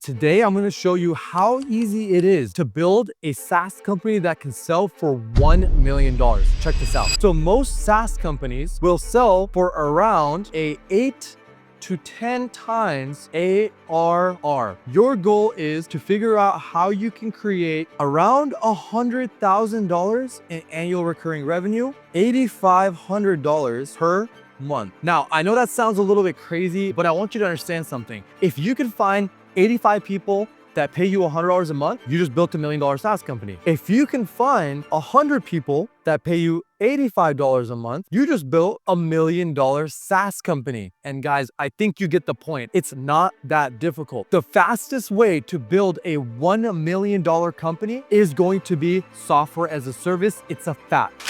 Today, I'm going to show you how easy it is to build a SaaS company that can sell for $1 million. Check this out. So most SaaS companies will sell for around a 8 to 10 times ARR. Your goal is to figure out how you can create around $100,000 in annual recurring revenue, $8,500 per month. Now, I know that sounds a little bit crazy, but I want you to understand something. If you can find 85 people that pay you $100 a month, you just built $1 million SaaS company. If you can find 100 people that pay you $85 a month, you just built $1 million SaaS company. And guys, I think you get the point. It's not that difficult. The fastest way to build a $1 million company is going to be software as a service. It's a fact.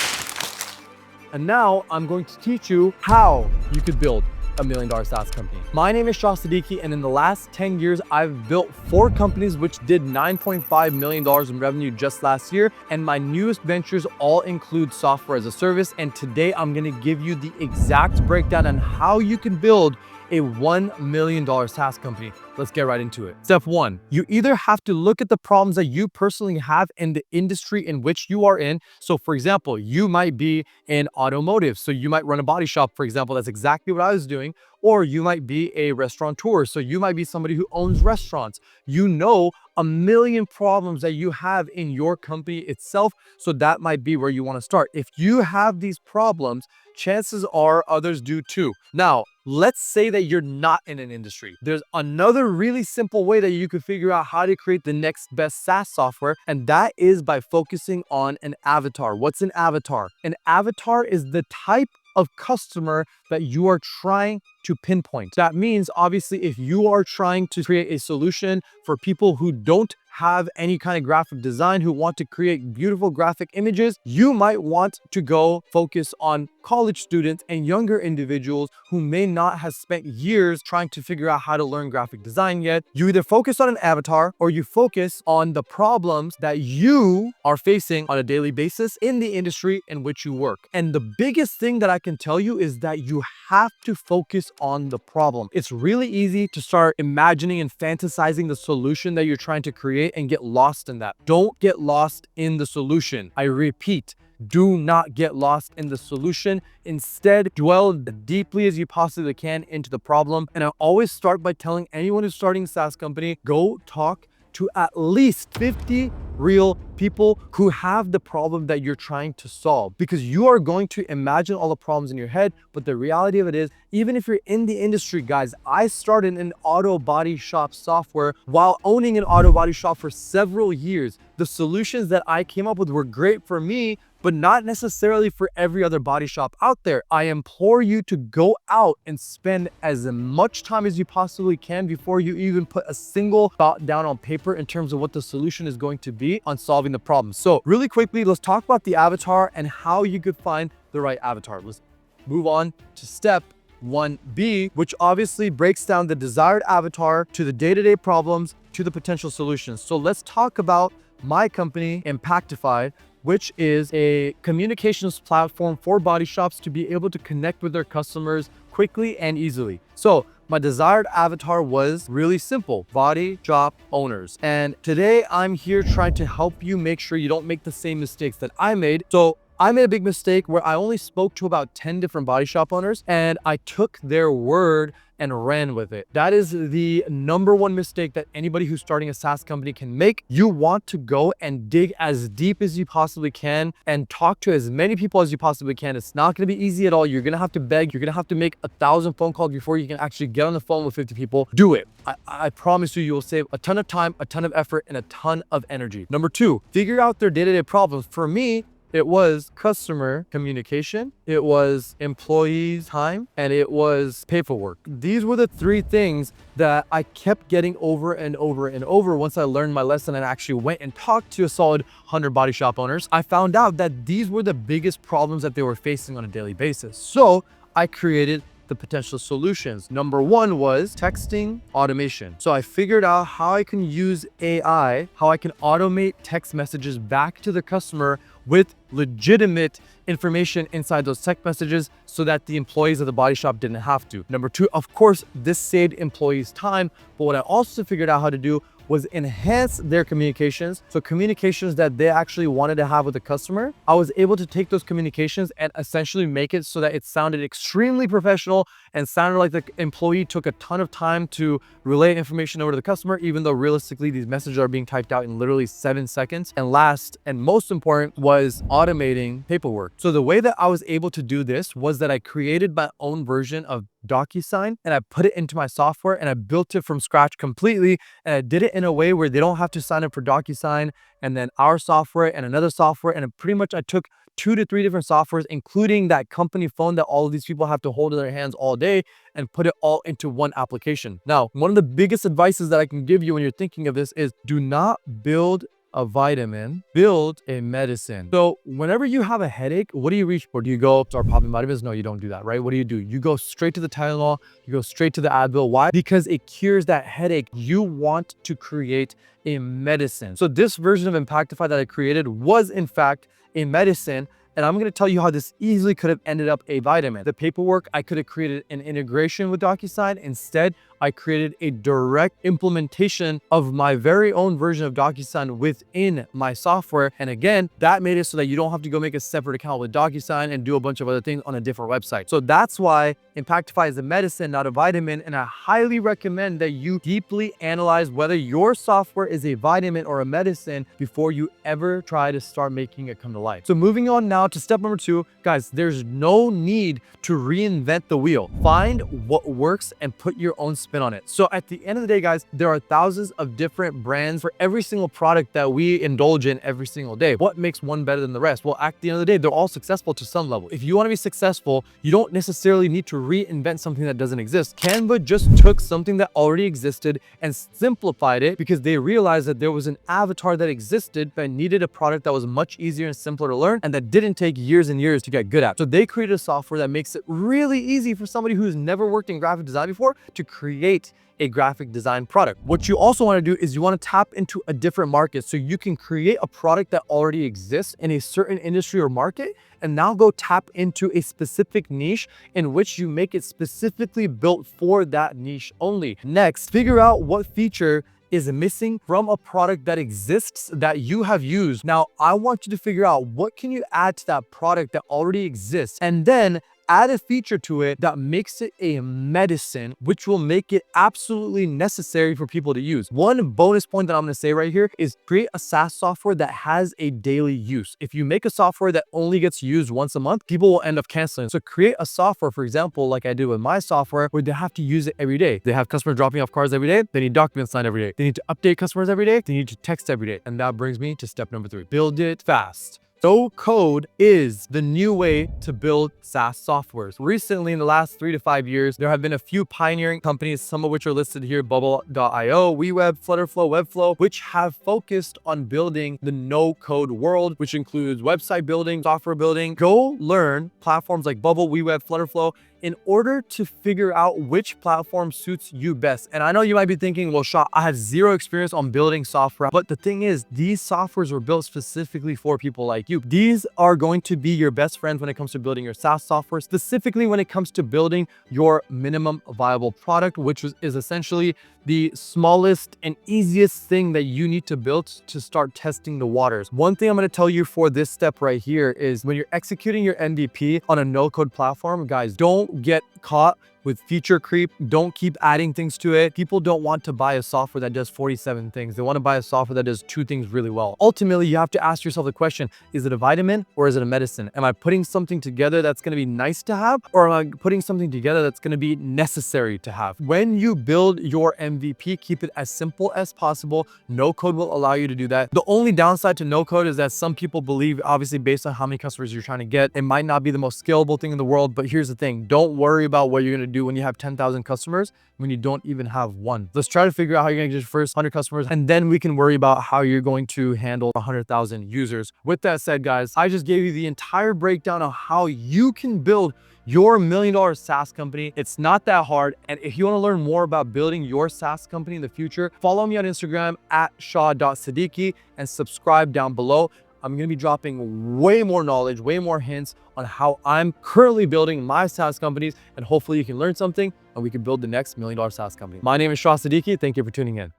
And now I'm going to teach you how you could build $1 million SaaS company. My name is Shah.siddiki, and in the last 10 years, I've built 4 companies which did $9.5 million in revenue just last year. And my newest ventures all include software as a service. And today I'm going to give you the exact breakdown on how you can build a $1 million SaaS company. Let's get right into it. Step 1, you either have to look at the problems that you personally have in the industry in which you are in. So for example, you might be in automotive. So you might run a body shop, for example. That's exactly what I was doing. Or you might be a restaurateur. So you might be somebody who owns restaurants. You know a million problems that you have in your company itself. So that might be where you want to start. If you have these problems, chances are others do too. Now, let's say that you're not in an industry. There's another really simple way that you could figure out how to create the next best SaaS software, and that is by focusing on an avatar. What's an avatar? An avatar is the type of customer that you are trying to pinpoint. That means, obviously, if you are trying to create a solution for people who don't have any kind of graphic design, who want to create beautiful graphic images, you might want to go focus on college students and younger individuals who may not have spent years trying to figure out how to learn graphic design yet. You either focus on an avatar or you focus on the problems that you are facing on a daily basis in the industry in which you work. And the biggest thing that I can tell you is that you have to focus on the problem. It's really easy to start imagining and fantasizing the solution that you're trying to create and get lost in that. Don't get lost in the solution. I repeat, do not get lost in the solution. Instead, dwell deeply as you possibly can into the problem. And I always start by telling anyone who's starting a SaaS company, go talk to at least 50 real people who have the problem that you're trying to solve, because you are going to imagine all the problems in your head. But the reality of it is, even if you're in the industry, guys, I started an auto body shop software while owning an auto body shop for several years. The solutions that I came up with were great for me, but not necessarily for every other body shop out there. I implore you to go out and spend as much time as you possibly can before you even put a single thought down on paper in terms of what the solution is going to be on solving the problem. So really quickly, let's talk about the avatar and how you could find the right avatar. Let's move on to step 1B, which obviously breaks down the desired avatar to the day-to-day problems to the potential solutions. So let's talk about my company, Impactify, which is a communications platform for body shops to be able to connect with their customers quickly and easily. So my desired avatar was really simple: body shop owners. And today I'm here trying to help you make sure you don't make the same mistakes that I made. So I made a big mistake where I only spoke to about 10 different body shop owners, and I took their word and ran with it. That is the number one mistake that anybody who's starting a SaaS company can make. You want to go and dig as deep as you possibly can and talk to as many people as you possibly can. It's not gonna be easy at all. You're gonna have to beg. You're gonna have to make 1,000 phone calls before you can actually get on the phone with 50 people. Do it. I promise you, you will save a ton of time, a ton of effort, and a ton of energy. Number 2, figure out their day-to-day problems. For me, it was customer communication, it was employees' time, and it was paperwork. These were the 3 things that I kept getting over and over and over. Once I learned my lesson and actually went and talked to a solid 100 body shop owners, I found out that these were the biggest problems that they were facing on a daily basis. So I created the potential solutions. Number 1 was texting automation. So I figured out how I can use AI, how I can automate text messages back to the customer with legitimate information inside those text messages so that the employees of the body shop didn't have to. Number two, of course, this saved employees time. But what I also figured out how to do was enhance their communications. So communications that they actually wanted to have with the customer, I was able to take those communications and essentially make it so that it sounded extremely professional and sounded like the employee took a ton of time to relay information over to the customer, even though realistically these messages are being typed out in literally 7 seconds. And last and most important was automating paperwork. So the way that I was able to do this was that I created my own version of DocuSign and I put it into my software and I built it from scratch completely. And I did it in a way where they don't have to sign up for DocuSign and then our software and another software. And pretty much I took 2 to 3 different softwares, including that company phone that all of these people have to hold in their hands all day, and put it all into one application. Now, one of the biggest advices that I can give you when you're thinking of this is do not build a vitamin, build a medicine. So whenever you have a headache, what do you reach for? Do you go start popping vitamins? No, you don't do that, right? What do? You go straight to the Tylenol, you go straight to the Advil. Why? Because it cures that headache. You want to create a medicine. So this version of Impactify that I created was in fact a medicine. And I'm going to tell you how this easily could have ended up a vitamin. The paperwork, I could have created an integration with DocuSign. Instead, I created a direct implementation of my very own version of DocuSign within my software. And again, that made it so that you don't have to go make a separate account with DocuSign and do a bunch of other things on a different website. So that's why Impactify is a medicine, not a vitamin. And I highly recommend that you deeply analyze whether your software is a vitamin or a medicine before you ever try to start making it come to life. So moving on now to step number 2, guys, there's no need to reinvent the wheel. Find what works and put your own spin on it. So at the end of the day, guys, there are thousands of different brands for every single product that we indulge in every single day. What makes one better than the rest? Well, at the end of the day, they're all successful to some level. If you want to be successful, you don't necessarily need to reinvent something that doesn't exist. Canva just took something that already existed and simplified it because they realized that there was an avatar that existed but needed a product that was much easier and simpler to learn and that didn't take years and years to get good at. So they created a software that makes it really easy for somebody who's never worked in graphic design before to create a graphic design product. What you also want to do is you want to tap into a different market. So you can create a product that already exists in a certain industry or market and now go tap into a specific niche in which you make it specifically built for that niche only. Next, figure out what feature is missing from a product that exists that you have used. Now, I want you to figure out what can you add to that product that already exists, and then add a feature to it that makes it a medicine, which will make it absolutely necessary for people to use. One bonus point that I'm going to say right here is create a SaaS software that has a daily use. If you make a software that only gets used once a month, people will end up canceling. So create a software, for example, like I did with my software, where they have to use it every day. They have customers dropping off cars every day. They need documents signed every day. They need to update customers every day. They need to text every day. And that brings me to step number 3. Build it fast. No code is the new way to build SaaS softwares. Recently, in the last 3 to 5 years, there have been a few pioneering companies, some of which are listed here, Bubble.io, WeWeb, Flutterflow, Webflow, which have focused on building the no code world, which includes website building, software building. Go learn platforms like Bubble, WeWeb, Flutterflow, in order to figure out which platform suits you best. And I know you might be thinking, well, Shah, I have zero experience on building software. But the thing is, these softwares were built specifically for people like you. These are going to be your best friends when it comes to building your SaaS software, specifically when it comes to building your minimum viable product, which is essentially the smallest and easiest thing that you need to build to start testing the waters. One thing I'm going to tell you for this step right here is when you're executing your MVP on a no-code platform, guys, don't get caught with feature creep. Don't keep adding things to it. People don't want to buy a software that does 47 things. They want to buy a software that does 2 things really well. Ultimately, you have to ask yourself the question, is it a vitamin or is it a medicine? Am I putting something together that's going to be nice to have, or am I putting something together that's going to be necessary to have? When you build your MVP, keep it as simple as possible. No code will allow you to do that. The only downside to no code is that some people believe, obviously based on how many customers you're trying to get, it might not be the most scalable thing in the world. But here's the thing, don't worry about what you're going to do when you have 10,000 customers when you don't even have one. Let's try to figure out how you're going to get your first 100 customers, and then we can worry about how you're going to handle 100,000 users. With that said, guys, I just gave you the entire breakdown of how you can build your $1 million SaaS company. It's not that hard. And if you want to learn more about building your SaaS company in the future, follow me on Instagram at shah.siddiki and subscribe down below. I'm going to be dropping way more knowledge, way more hints on how I'm currently building my SaaS companies. And hopefully you can learn something and we can build the next $1 million SaaS company. My name is Shah.Siddiki. Thank you for tuning in.